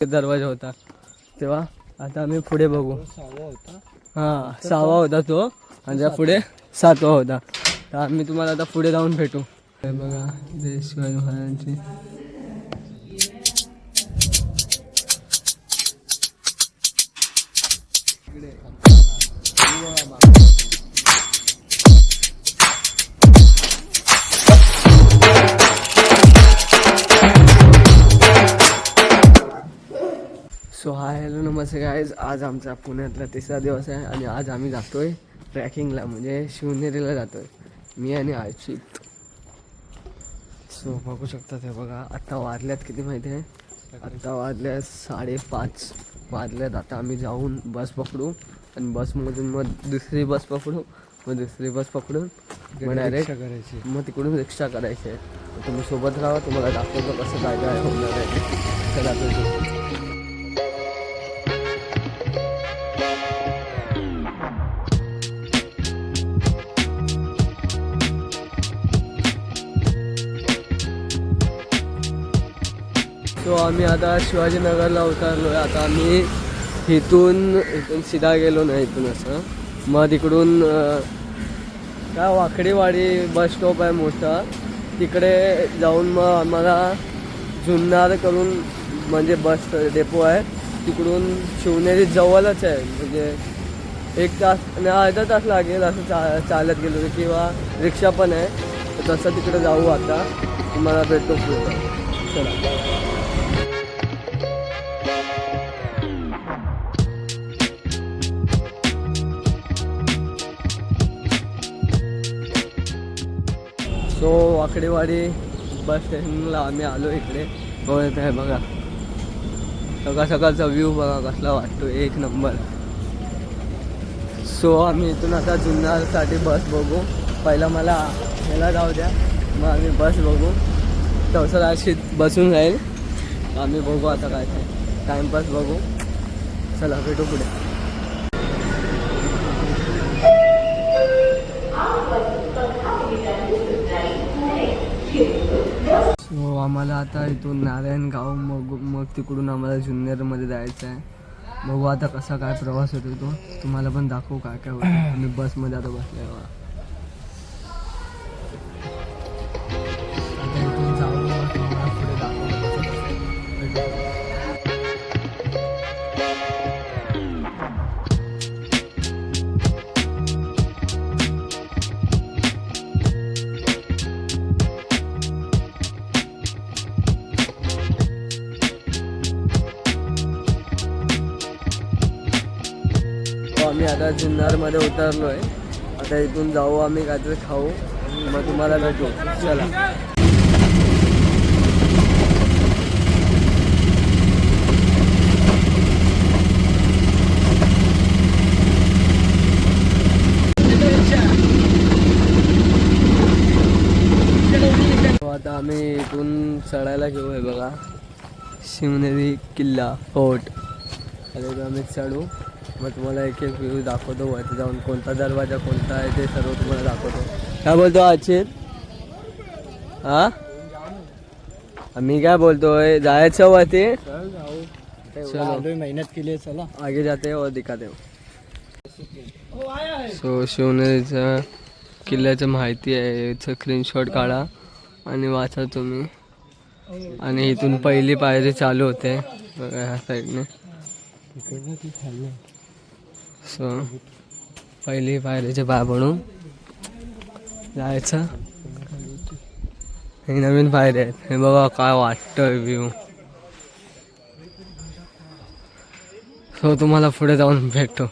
दरवाजा होता तेव्हा. आता आम्ही पुढे बघू. हां 6वा होता तो आणि त्या पुढे 7वा होता. तर आम्ही तुम्हाला आता पुढे जाऊन भेटू. हे बघा जय शिवाजी महाराजांची. सो हाय हॅलो नमस्ते गाईज. आज आमचा पुण्यातला 3रा दिवस आहे आणि आज आम्ही जातोय ट्रॅकिंगला, म्हणजे शिवनेरीला जातोय मी आणि आयचित. सो बघू शकता ते बघा. आत्ता वाजल्यात किती माहिती आहे? आत्ता वाजल्यात 5:30 वाजल्यात. आता आम्ही जाऊन बस पकडू आणि बसमधून मग दुसरी बस पकडू, मग दुसरी बस पकडून मग डायरेक्ट करायची, मग तिकडून रिक्षा करायची आहे. तुम्ही सोबत राहा, तुम्हाला दाखवतो कसं काय काय होणार आहे. चला भेटू. सो आम्ही आता शिवाजीनगरला उतरलो आहे. आता आम्ही इथून सीधा गेलो नाही, इथून असं मग तिकडून काय वाकडेवाडी बस स्टॉप आहे मोठा, तिकडे जाऊन मग आम्हाला जुन्नर करून म्हणजे बस डेपो आहे, तिकडून शिवनेरी जवळच आहे, म्हणजे 1 तास आणि अर्धा तास लागेल असं चालत गेलो किंवा रिक्षा पण आहे. तर तसं तिकडे जाऊ. आता तुम्हाला भेटतो पुढे. चला. सो वाकडेवाडी बस स्टेशनला आम्ही आलो. इकडे बघत आहे बघा, सकाळ सकाळचा व्ह्यू बघा कसला वाटतो, 1 नंबर. सो आम्ही इथून आता जुन्नरसाठी बस बघू. पहिला मला ह्याला जाऊ द्या, मग आम्ही बस बघू. तवसर अशी बसून जाईल. आम्ही बघू आता काय काय टाईमपास बघू. चला भेटू पुढे. सो आम्हाला आता इथून नारायणगाव मग तिकडून आम्हाला जुन्नरमध्ये जायचं आहे. बघू आता कसा काय प्रवास होतो तो तुम्हाला पण दाखवू काय काय होतं. आम्ही बसमध्ये आता बसलो आहे. आता इथून जाऊन तुम्हाला पुढे दाखवतो कसं कसं. आम्ही आता जुन्नरमध्ये उतरलो आहे. आता इथून जाऊ आम्ही काहीतरी खाऊ, मग तुम्हाला भेटू. चला. आता आम्ही इथून चढायला घेऊ. आहे बघा शिवनेरी किल्ला फोर्ट. आता इथून आम्ही चढू, मग तुम्हाला एक एक व्ह्यू दाखवतो. वरती जाऊन कोणता दरवाजा कोणता आहे ते सर्व तुम्हाला दाखवतो. काय बोलतो अचित? मी काय बोलतोय, जायचं वरती. चलो मेहनत केली, चला आगे जाते और दिखाते हो. सो शिवनेरीच्या किल्ल्याचं माहिती आहे, याचं स्क्रीनशॉट काढा आणि वाचा तुम्ही. आणि इथून पहिली पायरी चालू होते बघा ह्या साईडने. सो पहिली पायरीचे पाय पडून जायचं. हे नवीन पायरी आहेत. हे बघा काय वाटतं व्ह्यू. सो तुम्हाला पुढे जाऊन भेटतो.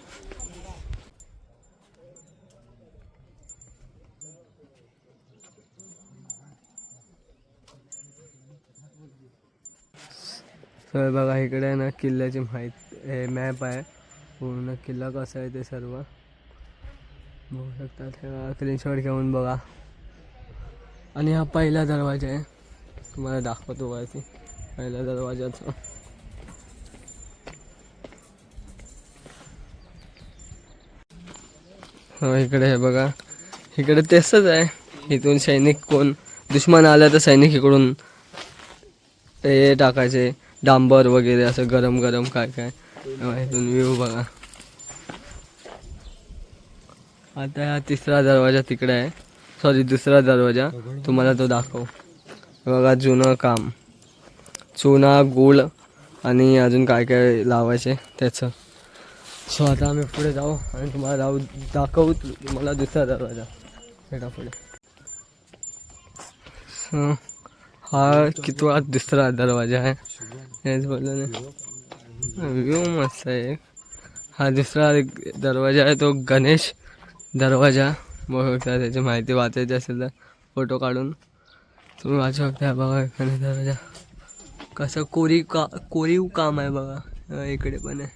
तर बघा इकडे आहे ना किल्ल्याची माहिती मॅप आहे, पूर्ण किल्ला कसा आहे ते सर्व बघू शकता. स्क्रीनशॉट घेऊन बघा. आणि हा पहिला दरवाजा आहे, तुम्हाला दाखवतो वरती पहिल्या दरवाजाचा. हो इकडे हे बघा, इकडे तेच आहे. इथून सैनिक कोण दुश्मन आला तर सैनिक इकडून हे टाकायचे डांबर वगैरे असं गरम गरम काय काय. इथून व्ह्यू बघा. आता हा तिसरा दरवाजा तिकडे आहे, सॉरी दुसरा दरवाजा तुम्हाला तो दाखव. बघा जुनं काम, चुना गूळ आणि अजून काय काय लावायचे त्याचं. सो आता आम्ही पुढे जाऊ आणि तुम्हाला दाखवू तुम्हाला दुसरा दरवाजा भेटा पुढे. सो हा कितवा दुसरा दरवाजा आहे हेच बोललो ना. व्ह्यू मस्त आहे. हा दुसरा दरवाजा आहे तो गणेश दरवाजा. बघा त्याची माहिती वाचायची असेल तर फोटो काढून तुम्ही वाचू शकता. बघा गणेश दरवाजा कसं कोरीव काम आहे बघा. इकडे पण आहे.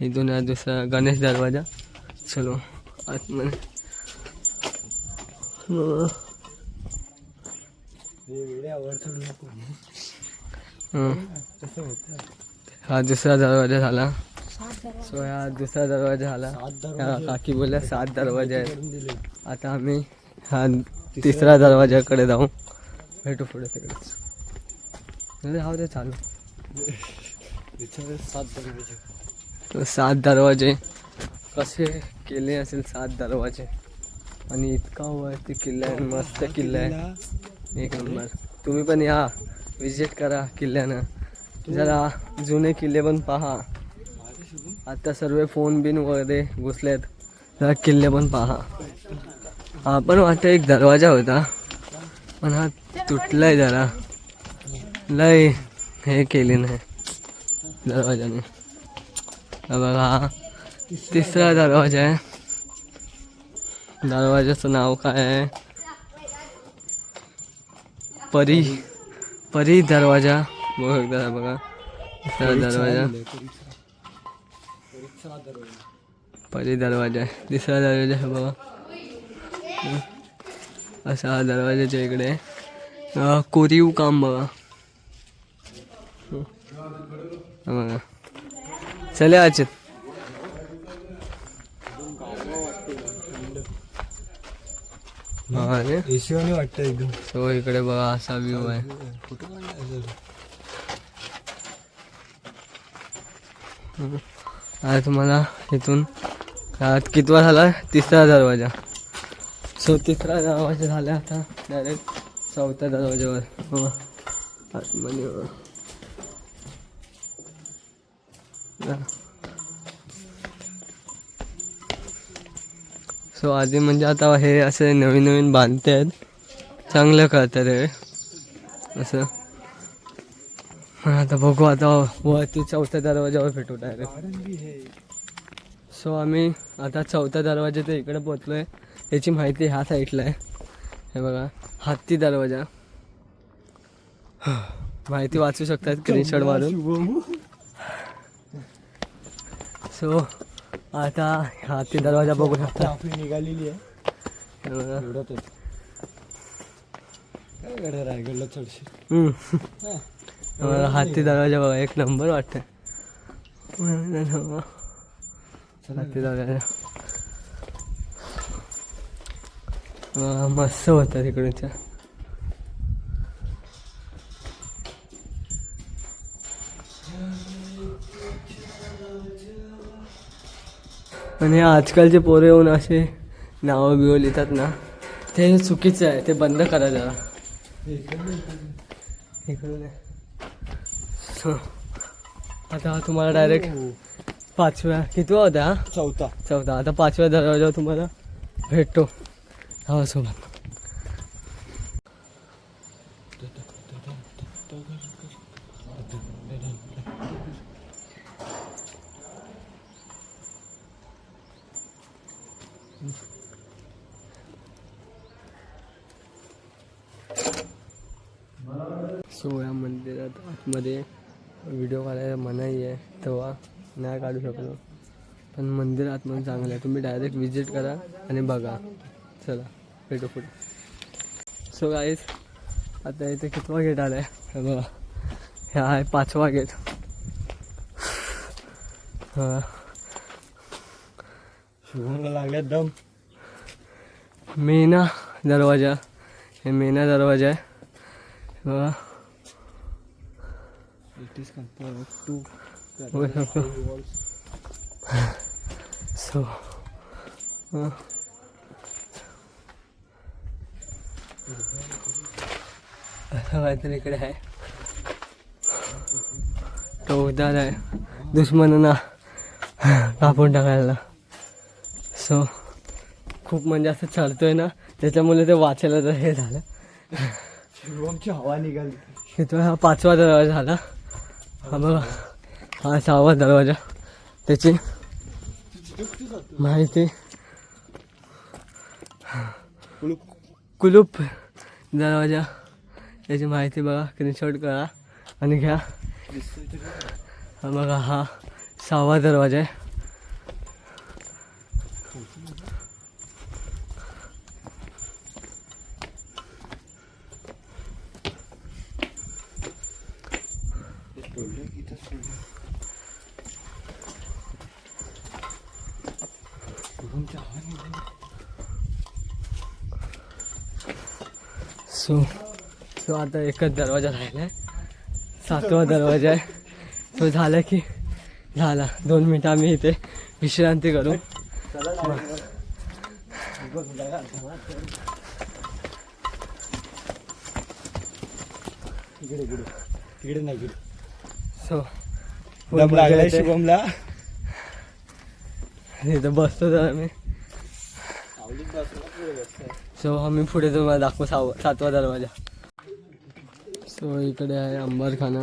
इथून आहे दुसरा गणेश दरवाजा. चलो आतमध्ये. हा दुसरा दरवाजा झाला. सो हा दुसरा दरवाजा झाला. काकी बोलल्या 7 दरवाजे आहेत. आता आम्ही हा तिसरा दरवाजाकडे जाऊ. भेटू पुढे तिकडेच. हा ते चालू 7 दरवाजे कसे केले असेल 7 दरवाजे. आणि इतका वरती किल्ला आहे, मस्त किल्ला आहे, एक नंबर. तुम्ही पण या, विजिट करा किल्ल्यानं. जरा जुने किल्ले पण पहा. आता सर्व फोन बिन वगैरे घुसलेत. जरा किल्ले पण पहा. हा पण वाटतं एक दरवाजा होता पण हा तुटलाय जरा. लय हे केले नाही दरवाजाने. बघा हा तिसरा दरवाजा आहे. दरवाजाचं नाव काय आहे? परी दरवाजा. बघा बघा तिसरा दरवाजा परी दरवाजा आहे. तिसरा दरवाजा आहे बघा. असा दरवाजाच्या इकडे कोरीव काम बघा. बघा चले आज वाटतं एकदम. सो इकडे बघा असा व्ह्यू आहे. आता तुम्हाला इथून कितवा झाला? तिसरा दरवाजा. सो तिसरा दरवाजा झाला. आता डायरेक्ट 4थ्या दरवाजावर आतमध्ये. सो आधी म्हणजे आता हे असे नवीन नवीन बांधते आहेत, चांगलं करतात हे असं. आता बघू आता वरती 4थ्या दरवाजावर भेटू डायरेक्ट. सो आम्ही आता 4थ्या दरवाजा इकडे पोचलोय. याची माहिती ह्या साईडला आहे. हे बघा हत्ती दरवाजा. माहिती वाचू शकतात स्क्रीनशॉट मारून. सो आता हत्ती दरवाजा बघू शकता. आपली निघालेली आहे. हत्ती दरवाजा बघा एक नंबर वाटतं. हत्ती दरवाजा मस्त होता तिकडच्या. आणि आजकालचे पोरे येऊन असे नावं बिवं लिहितात ना, ते चुकीचं आहे. ते बंद करा जरा. इकडून आता तुम्हाला डायरेक्ट 5व्या कितवा होता हा? 4था. आता 5व्या दरवाजावर तुम्हाला भेटतो सोबत. सो या मंदिरात आतमध्ये व्हिडिओ काढायला मनाई आहे, तेव्हा नाही काढू शकलो. पण मंदिर आतमध्ये चांगलं आहे. तुम्ही डायरेक्ट विजिट करा आणि बघा. चला भेटू पुढे. सो गाईज आता इथे कितवा गेट आला आहे बघा. ह्या आहे 5वा गेट. हां शुभमला लागल्यात दम. मेना दरवाजा. हे मेना दरवाजा आहे बघा. It is compared to होऊ शकतो. सो असं काहीतरी इकडे आहे. तो उदार आहे दुश्मनांना कापून टाकायला. सो खूप म्हणजे असं चढतोय ना त्याच्यामुळे ते वाचायला तर हे झालं. शिवमची हवा निघाली. इथं हा 5वा दरवाजा झाला. हा बघा हा 6वा दरवाजा. त्याची माहिती कुलूप दरवाजा याची माहिती बघा स्क्रीनशॉट करा आणि घ्या. हा बघा हा 6वा दरवाजा आहे. सो आता एकच दरवाजा राहिला आहे 7वा दरवाजा आहे. तो झाला की झाला. 2 मिनिटं आम्ही इथे विश्रांती करू. तिकडे नाही. सो दम लागलाय शिवमला. इथं बसतो तर आम्ही. सो आम्ही पुढे तुम्हाला दाखवू 7वा दरवाजा. सो इकडे आहे अंबरखाना.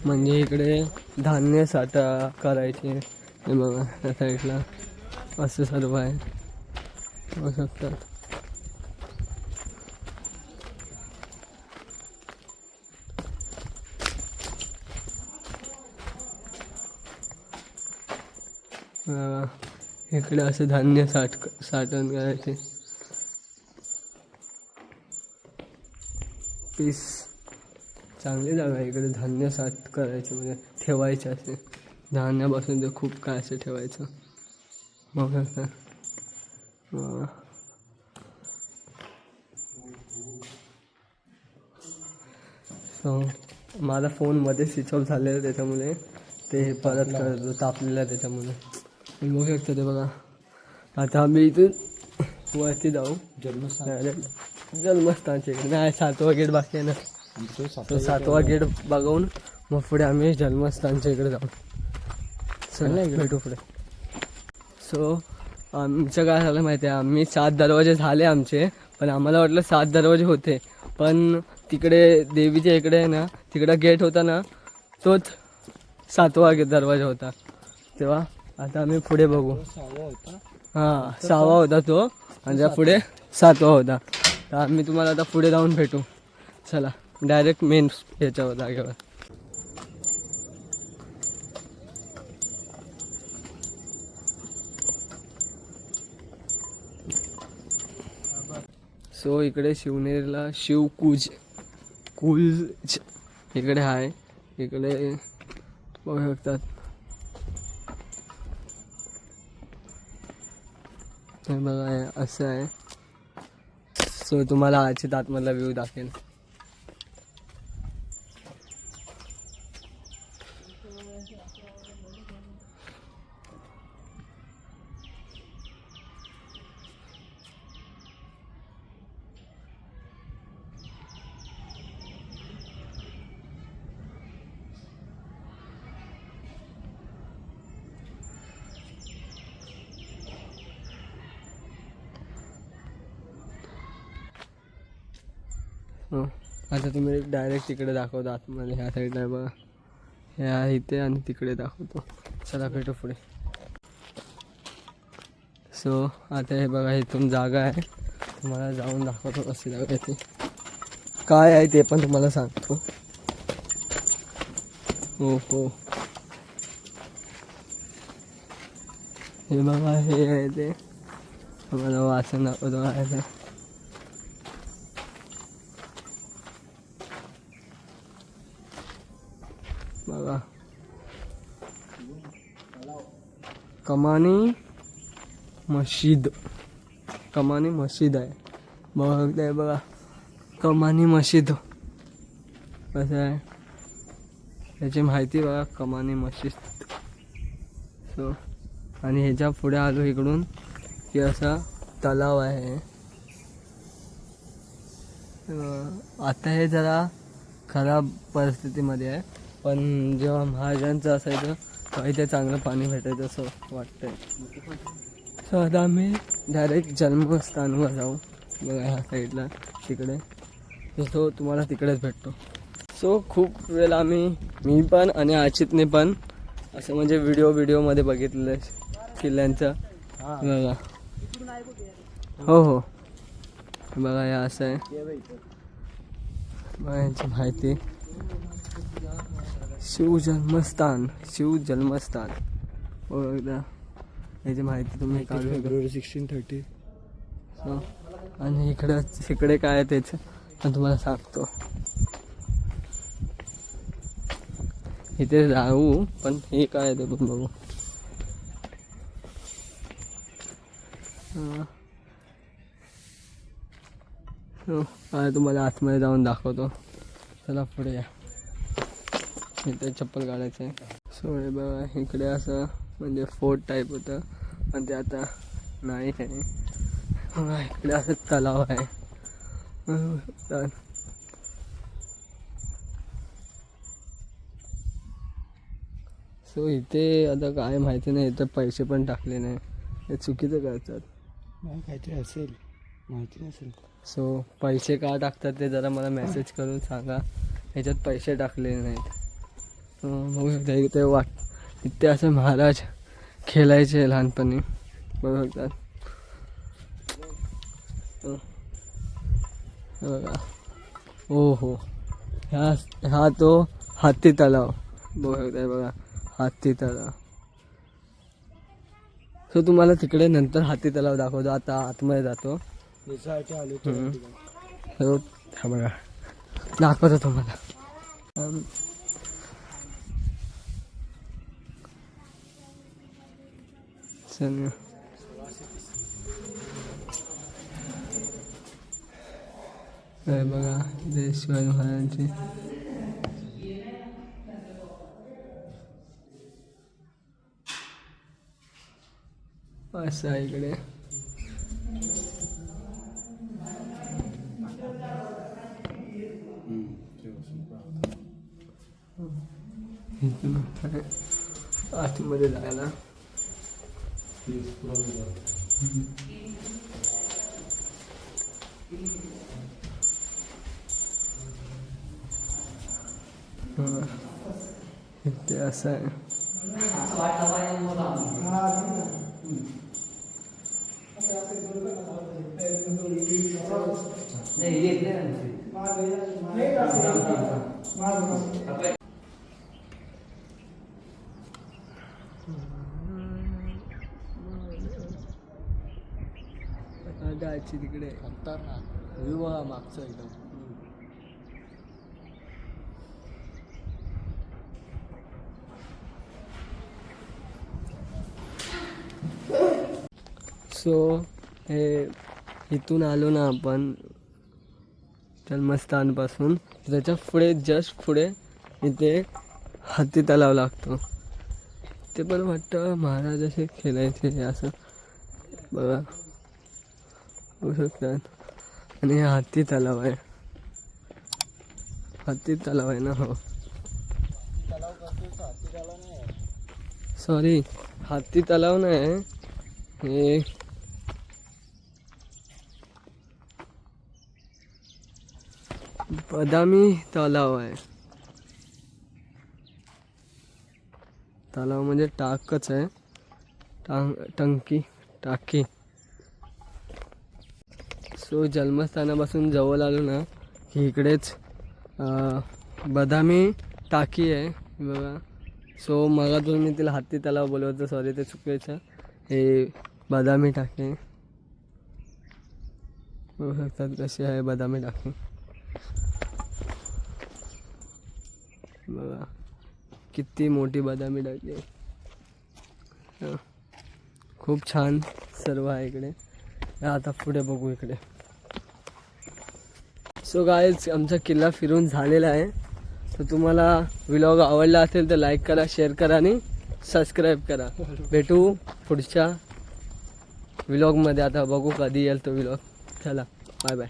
म्हणजे इकडे धान्य साठा करायचे. हे बघा त्या साईडला असं सर्व आहे बघू शकतात. इकडे असं धान्य साठवण करायचे. पीस चांगली जागा आहे इकडे धान्य साठ करायचे म्हणजे ठेवायचे असे. धान्यापासून ते खूप काय असं ठेवायचं बघा. सो माझा फोनमध्ये स्विच ऑफ झालेला त्याच्यामुळे ते परत करतो तापलेलं त्याच्यामुळे बघू शकतो ते बघा. आता आम्ही इथून वरती जाऊ जन्मस्थानच्या इकडे. नाही 7वा गेट बाकी आहे ना. तो 7वा गेट बघून मग पुढे आम्ही जन्मस्थानच्या इकडे जाऊ. चला भेटू पुढे. सो आमचं काय झालं माहिती आहे. आम्ही 7 दरवाजे झाले आमचे. पण आम्हाला वाटलं 7 दरवाजे होते. पण तिकडे देवीच्या इकडे आहे ना तिकडं गेट होता ना तोच 7वा दरवाजा होता. तेव्हा आता आम्ही पुढे बघू. हां 6वा होता तो आणि त्या पुढे 7वा होता. तर आम्ही तुम्हाला आता पुढे जाऊन भेटू. चला डायरेक्ट मेन ह्याच्यावर जागेवर. सो इकडे शिवनेरीला शिवकूज इकडे आहे. इकडे बघू शकतात. हे बघा असं आहे. सो तुम्हाला आजच्या आतमधला व्ह्यू दाखवेल. आता तुम्ही डायरेक्ट तिकडे दाखवतो आतमध्ये. ह्या साईडला बघा ह्या इथे आणि तिकडे दाखवतो. चला भेटू पुढे. सो आता हे बघा इथून जागा आहे. तुम्हाला जाऊन दाखवतो कशी जागा आहे ती काय आहे ते पण तुम्हाला सांगतो. हो हे बघा हे आहे ते. तुम्हाला वाचन दाखवतो आहे ते. बघा कमानी मशीद, कमानी मशीद आहे. बघताय बघा कमानी मशीद कसं आहे त्याची माहिती बघा. कमानी मशीद. सो आणि ह्याच्या पुढे आलो इकडून की असा तलाव आहे. आता हे जरा खराब परिस्थितीमध्ये आहे, पण जेव्हा महाराजांचं असायचं तेव्हा इथे चांगलं पाणी भेटायचं असं वाटतंय. सो आता आम्ही डायरेक्ट जन्मस्थानवर जाऊ. बघा ह्या साईडला तिकडे. सो तुम्हाला तिकडेच भेटतो. सो खूप वेळेला मी पण आणि अचितने पण असं म्हणजे व्हिडिओमध्ये बघितलेलं आहे किल्ल्यांचं. बघा हो हो बघा या असं आहे बघा यांची माहिती. शिवजन्मस्थान बघा याची माहिती तुम्ही काढू शकता. फेब्रुवारी 1630. हो आणि इकडे काय आहे त्याचं पण तुम्हाला सांगतो. इथे जाऊ पण हे काय आहे ते पण बघू. आता तुम्हाला आतमध्ये जाऊन दाखवतो. चला पुढे या. इथे चप्पल काढायचं आहे. सो हे बघा इकडे असं म्हणजे फोर्ट टाईप होतं पण ते आता नाही आहे. इकडे असं तलाव आहे. सो इथे आता काय माहिती नाही. इथं पैसे पण टाकले नाही. हे चुकीचं करतात. काहीतरी असेल माहिती नसेल. सो पैसे का टाकतात ते जरा मला मेसेज करून सांगा. ह्याच्यात पैसे टाकले नाहीत. बघू शकता इथे इथे असं महाराज खेळायचे लहानपणी. बघू शकतात बघा. हो हो हा तो हाती तलाव. बघू शकताय बघा हाती तलाव. सो तुम्हाला तिकडे नंतर हाती तलाव दाखवतो. आता आतमध्ये जातो. हो हा बघा दाखवतो तुम्हाला. चल बघा इथे शिवाजी महाराजांची असं आहे इकडे. आतमध्ये जायला इथे असं आहे. जायची तिकडे खतरनाक व्ह्यू बघा मागचा एकदम. सो हे इथून आलो ना आपण जन्मस्थानपासून त्याच्या पुढे जस्ट पुढे इथे हाती तलाव लागतो. ते पण वाटतं महाराज असे खेळायचे असं बघा होऊ शकतात. आणि हे हाती तलाव आहे. हाती तलाव आहे ना. हो सॉरी हाती तलाव नाही हे बदामी तलाव आहे. तलाव म्हणजे टाकच आहे. टाकी. सो जन्मस्थानापासून जवळ आलो ना की इकडेच बदामी टाकी आहे बघा. सो मला मी तिला हाती तलाव बोलवतो. सॉरी ते चुकायचं. हे बदामी टाकी बघू शकतात कशी आहे बदामी टाकी. बघा किती मोठी बदामी टाकी आहे. खूप छान सर्व आहे इकडे. आता पुढे बघू इकडे. सो गाईज आमचा किल्ला फिरून झालेला आहे. तर तुम्हाला व्लॉग आवडला असेल तर लाईक करा, शेअर करा आणि सबस्क्राईब करा. भेटू पुढच्या व्लॉगमध्ये. आता बघू कधी येईल तो व्लॉग. चला बाय बाय.